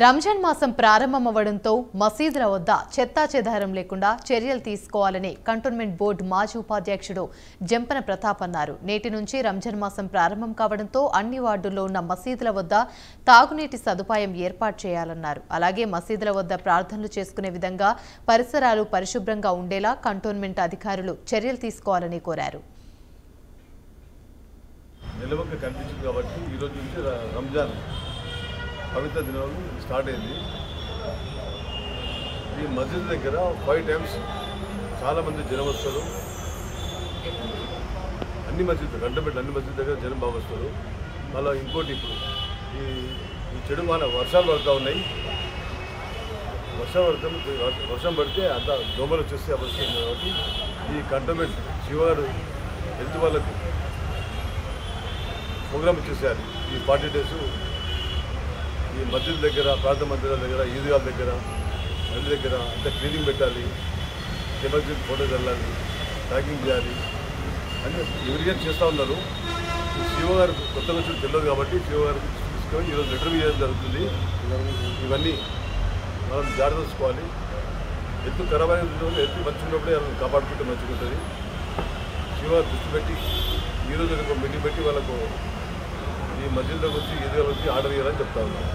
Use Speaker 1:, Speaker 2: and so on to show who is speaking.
Speaker 1: రంజాన్ మాసం ప్రారంభమవడంతో మసీదుల వద్ద చెత్తాచెదారం లేకుండా చర్యలు తీసుకోవాలని కంటోన్మెంట్ బోర్డు మాజీ ఉపాధ్యక్షుడు జంపన ప్రతాప్ అన్నారు. నేటి నుంచి రంజాన్ మాసం ప్రారంభం కావడంతో అన్ని వార్డుల్లో ఉన్న మసీదుల వద్ద తాగునీటి సదుపాయం ఏర్పాటు చేయాలన్నారు. అలాగే మసీదుల వద్ద ప్రార్థనలు చేసుకునే విధంగా పరిసరాలు పరిశుభ్రంగా ఉండేలా కంటోన్మెంట్ అధికారులు చర్యలు తీసుకోవాలని కోరారు.
Speaker 2: పవిత్ర దినాలు స్టార్ట్ అయింది. ఈ మస్జిద్ దగ్గర 5 times చాలామంది జనం వస్తారు. అన్ని మస్జిద్ గంటపెట్టి అన్ని మస్జిద్ దగ్గర జనం బాగా వస్తారు. మళ్ళీ ఇంకోటి ఇప్పుడు ఈ చెడు వర్షాలు పడుతూ ఉన్నాయి. వర్షం పడితే అంత దోమలు వచ్చేస్తే అవసరం కాబట్టి ఈ కంటోన్మెంట్ శివగారు హెల్త్ వాళ్ళకు ప్రోగ్రామ్ ఇచ్చేసేయాలి. ఈ 40 days ఈ మస్జిద్ దగ్గర, ప్రార్థన మందిరాల దగ్గర, ఈద్గాల దగ్గర, అన్ని దగ్గర అంతా క్లీనింగ్ పెట్టాలి. ఎమర్జెన్సీ ఫోటోస్ వెళ్ళాలి, ప్యాకింగ్ చేయాలి అని ఎవరిగా చేస్తూ ఉన్నారు. శివగారు కొత్తగా వచ్చి తెలియదు కాబట్టి శివగారికి తీసుకొని ఈరోజు లెటర్ చేయడం జరుగుతుంది. ఇవన్నీ మనం జాగ్రత్త తీసుకోవాలి. ఎత్తు ఖరాబ్ అయిన ఎత్తు మంచిగా ఉన్నప్పుడే వాళ్ళని కాపాడుకుంటే మంచిగా ఉంటుంది. శివగారు దృష్టి పెట్టి ఈరోజు ఒక మీటింగ్ పెట్టి వాళ్ళకు ఈ మస్జిద్లోకి వచ్చి ఈద్గాలకు వచ్చి ఆర్డర్ చేయాలని చెప్తా ఉన్నాను.